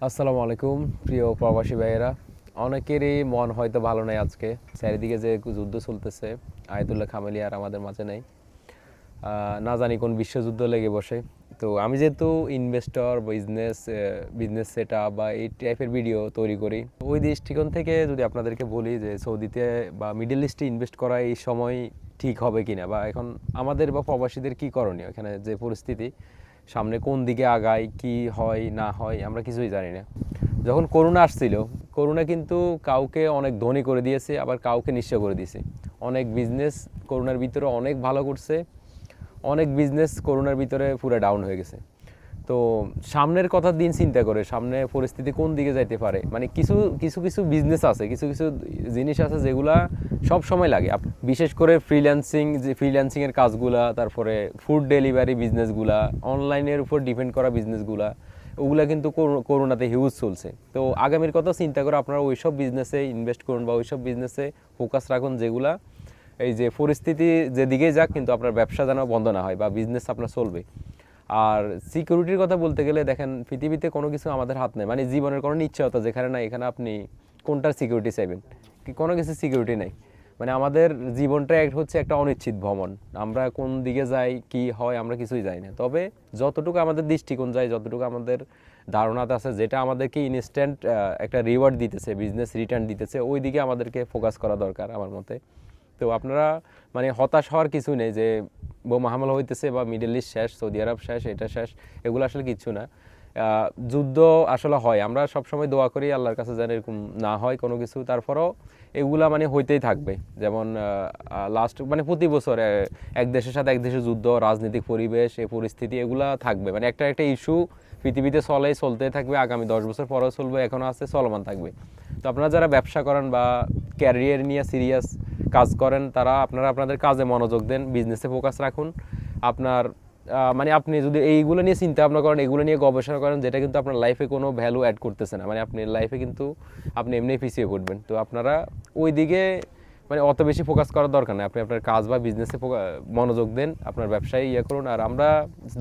আসসালামু আলাইকুম প্রিয় প্রবাসী ভাইয়েরা। অনেকেরই মন হয়তো ভালো নাই আজকে, চারিদিকে যে যুদ্ধ চলতেছে, আয়াতুল্লাহ খামেলি আর আমাদের মাঝে নেই। না জানি কোন বিশ্বযুদ্ধ লেগে বসে। তো আমি যেহেতু ইনভেস্টর, বিজনেস সেট আপ বা এই টাইপের ভিডিও তৈরি করি, ওই দৃষ্টিকোণ থেকে যদি আপনাদেরকে বলি যে সৌদিতে বা মিডল ইস্টে ইনভেস্ট করা এই সময় ঠিক হবে কিনা, বা এখন আমাদের বা প্রবাসীদের কী করণীয়, এখানে যে পরিস্থিতি সামনে কোন দিকে আগায়, কি হয় না হয় আমরা কিছুই জানি না। যখন করোনা আসছিল, করোনা কিন্তু কাউকে অনেক ধনী করে দিয়েছে, আবার কাউকে নিঃস্ব করে দিয়েছে। অনেক বিজনেস করোনার ভিতরে অনেক ভালো করছে, অনেক বিজনেস করোনার ভিতরে পুরো ডাউন হয়ে গেছে। তো সামনের কথা দিন চিন্তা করে সামনে পরিস্থিতি কোন দিকে যাইতে পারে, মানে কিছু কিছু কিছু বিজনেস আছে, কিছু কিছু জিনিস আছে যেগুলা সব সময় লাগে। বিশেষ করে ফ্রিল্যান্সিংয়ের কাজগুলা, তারপরে ফুড ডেলিভারি বিজনেসগুলা, অনলাইনের উপর ডিপেন্ড করা বিজনেসগুলা, ওগুলা কিন্তু করোনাতে হিউজ চলছে। তো আগামীর কথা চিন্তা করে আপনারা ওইসব বিজনেসে ইনভেস্ট করুন বা ওইসব বিজনেসে ফোকাস রাখুন যেগুলা এই যে পরিস্থিতি যেদিকেই যাক কিন্তু আপনার ব্যবসা যেন বন্ধ না হয় বা বিজনেস আপনার চলবে। আর সিকিউরিটির কথা বলতে গেলে দেখেন, পৃথিবীতে কোনো কিছু আমাদের হাত নেই, মানে জীবনের কোনো নিশ্চয়তা যেখানে নাই, এখানে আপনি কোনটার সিকিউরিটি চাইবেন? কোনো কিছু সিকিউরিটি নেই। মানে আমাদের জীবনটা হচ্ছে একটা অনিশ্চিত ভ্রমণ। আমরা কোন দিকে যাই, কি হয়, আমরা কিছুই জানি না। তবে যতটুকু আমাদের দৃষ্টিকোণ যায়, যতটুকু আমাদের ধারণাতে আছে, যেটা আমাদেরকে ইনস্ট্যান্ট একটা রিওয়ার্ড দিতেছে, বিজনেস রিটার্ন দিতেছে, ওই দিকে আমাদেরকে ফোকাস করা দরকার আমার মতে। তো আপনারা মানে হতাশ হওয়ার কিছু নেই যে বোমা হামলা হইতেছে বা মিডল ইস্ট শেষ, সৌদি আরব শেষ, এটা শেষ, এগুলো আসলে কিচ্ছু না। যুদ্ধ আসলে হয়, আমরা সবসময় দোয়া করি আল্লাহর কাছে যেন এরকম না হয় কোনো কিছু। তারপরও এগুলা মানে হইতেই থাকবে। যেমন লাস্ট মানে প্রতি বছর এক দেশের সাথে এক দেশের যুদ্ধ, রাজনৈতিক পরিবেশ, এই পরিস্থিতি এগুলা থাকবে, মানে একটা একটা ইস্যু পৃথিবীতে চলতেই থাকবে। আগামী 10 বছর পরেও চলবে, এখনও আছে, চলমান থাকবে। তো আপনারা যারা ব্যবসা করেন বা ক্যারিয়ার নিয়ে সিরিয়াস কাজ করেন, তারা আপনারা আপনাদের কাজে মনোযোগ দেন, বিজনেসে ফোকাস রাখুন। আপনার মানে আপনি যদি এইগুলো নিয়ে চিন্তা ভাবনা করেন, এগুলো নিয়ে গবেষণা করেন, যেটা কিন্তু আপনার লাইফে কোনো ভ্যালু অ্যাড করতেছে না, মানে আপনি লাইফে কিন্তু আপনি এমনিই পিছিয়ে পড়বেন। তো আপনারা ওই দিকে মানে অত বেশি ফোকাস করার দরকার নেই, আপনি আপনার কাজ বা বিজনেসে মনোযোগ দেন, আপনার ব্যবসায় করুন। আর আমরা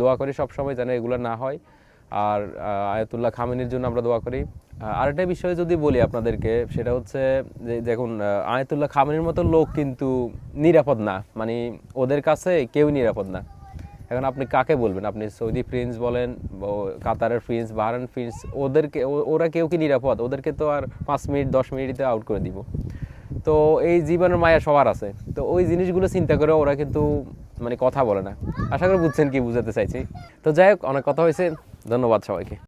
দোয়া করি সবসময় যেন এগুলো না হয়। আর আয়াতুল্লাহ খামেনির জন্য আমরা দোয়া করি। আরেকটা বিষয় যদি বলি আপনাদেরকে, সেটা হচ্ছে যে দেখুন, আয়াতুল্লাহ খামেনির মতো লোক কিন্তু নিরাপদ না, মানে ওদের কাছে কেউ নিরাপদ না। এখন আপনি কাকে বলবেন? আপনি সৌদি প্রিন্স বলেন, কাতারের প্রিন্স, বাহরাইন প্রিন্স, ওরা কেউ কি নিরাপদ? ওদেরকে তো আর 5 মিনিট 10 মিনিটে আউট করে দিব। তো এই জীবনের মায়া সবার আছে, তো ওই জিনিসগুলো চিন্তা করে ওরা কিন্তু মানে কথা বলে না। আশা করি বুঝছেন কি বুঝাতে চাইছি। তো যাই হোক, অনেক কথা হয়েছে, ধন্যবাদ সবাইকে।